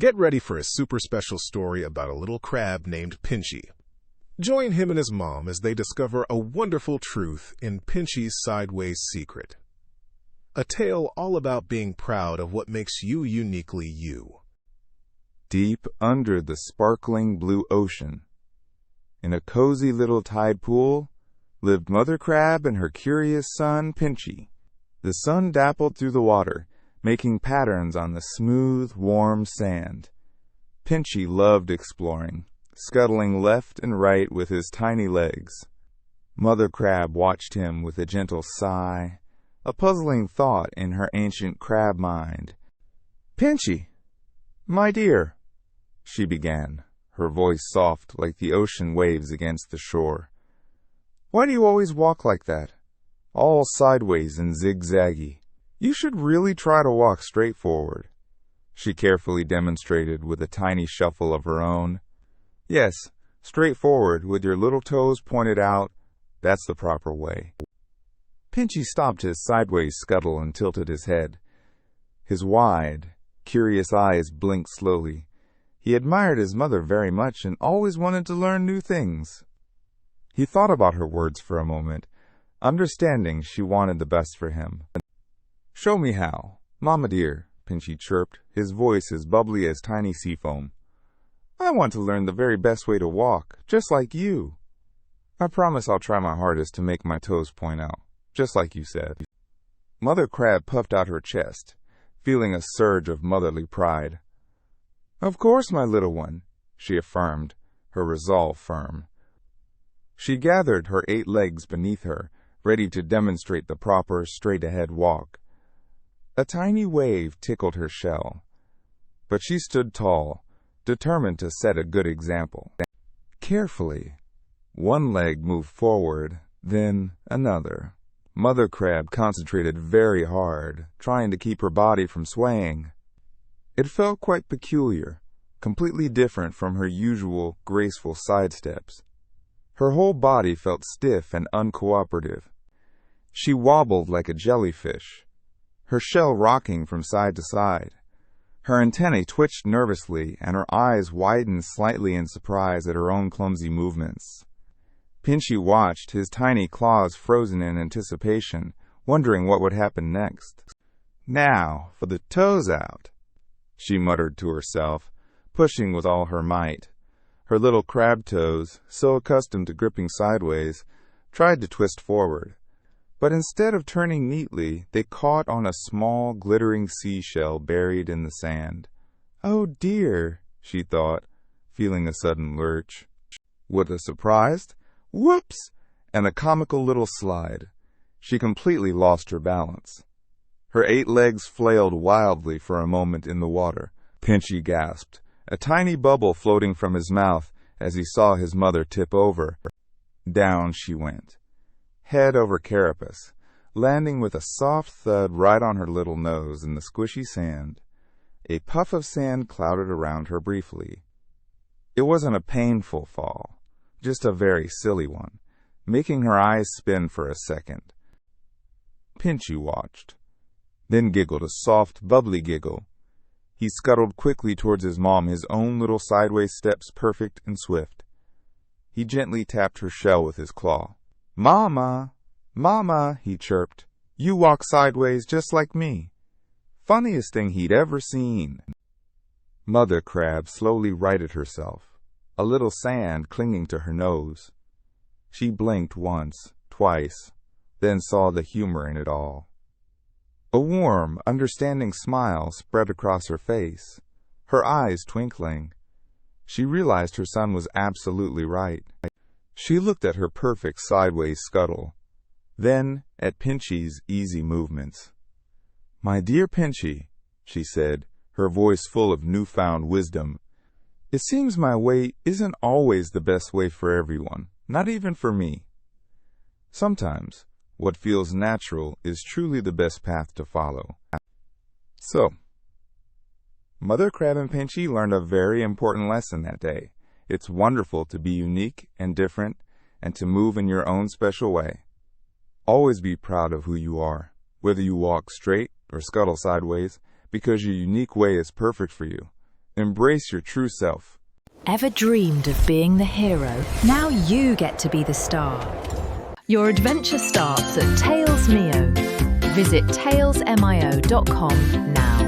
Get ready for a super special story about a little crab named Pinchy. Join him and his mom as they discover a wonderful truth in Pinchy's Sideways Secret. A tale all about being proud of what makes you uniquely you. Deep under the sparkling blue ocean, in a cozy little tide pool, lived Mother Crab and her curious son, Pinchy. The sun dappled through the water, making patterns on the smooth, warm sand. Pinchy loved exploring, scuttling left and right with his tiny legs. Mother Crab watched him with a gentle sigh, a puzzling thought in her ancient crab mind. "Pinchy, my dear," she began, her voice soft like the ocean waves against the shore. "Why do you always walk like that, all sideways and zigzaggy? You should really try to walk straight forward," she carefully demonstrated with a tiny shuffle of her own. "Yes, straight forward with your little toes pointed out. That's the proper way." Pinchy stopped his sideways scuttle and tilted his head. His wide, curious eyes blinked slowly. He admired his mother very much and always wanted to learn new things. He thought about her words for a moment, understanding she wanted the best for him. "Show me how, Mama dear," Pinchy chirped, his voice as bubbly as tiny sea foam. "I want to learn the very best way to walk, just like you. I promise I'll try my hardest to make my toes point out, just like you said." Mother Crab puffed out her chest, feeling a surge of motherly pride. "Of course, my little one," she affirmed, her resolve firm. She gathered her 8 legs beneath her, ready to demonstrate the proper straight-ahead walk. A tiny wave tickled her shell, but she stood tall, determined to set a good example. Carefully, one leg moved forward, then another. Mother Crab concentrated very hard, trying to keep her body from swaying. It felt quite peculiar, completely different from her usual graceful sidesteps. Her whole body felt stiff and uncooperative. She wobbled like a jellyfish, her shell rocking from side to side. Her antennae twitched nervously, and her eyes widened slightly in surprise at her own clumsy movements. Pinchy watched, his tiny claws frozen in anticipation, wondering what would happen next. "Now, for the toes out," she muttered to herself, pushing with all her might. Her little crab toes, so accustomed to gripping sideways, tried to twist forward. But instead of turning neatly, they caught on a small, glittering seashell buried in the sand. "Oh dear," she thought, feeling a sudden lurch. With a surprised "whoops!" and a comical little slide, she completely lost her balance. Her 8 legs flailed wildly for a moment in the water. Pinchy gasped, a tiny bubble floating from his mouth as he saw his mother tip over. Down she went, head over carapace, landing with a soft thud right on her little nose in the squishy sand. A puff of sand clouded around her briefly. It wasn't a painful fall, just a very silly one, making her eyes spin for a second. Pinchy watched, then giggled a soft, bubbly giggle. He scuttled quickly towards his mom, his own little sideways steps perfect and swift. He gently tapped her shell with his claw. "Mama, Mama," he chirped, "you walk sideways just like me." Funniest thing he'd ever seen. Mother Crab slowly righted herself, a little sand clinging to her nose. She blinked once, twice, then saw the humor in it all. A warm, understanding smile spread across her face, her eyes twinkling. She realized her son was absolutely right. She looked at her perfect sideways scuttle, then at Pinchy's easy movements. "My dear Pinchy," she said, her voice full of newfound wisdom, "it seems my way isn't always the best way for everyone, not even for me. Sometimes what feels natural is truly the best path to follow." So, Mother Crab and Pinchy learned a very important lesson that day. It's wonderful to be unique and different and to move in your own special way. Always be proud of who you are, whether you walk straight or scuttle sideways, because your unique way is perfect for you. Embrace your true self. Ever dreamed of being the hero? Now you get to be the star. Your adventure starts at TalesMio. Visit talesmio.com now.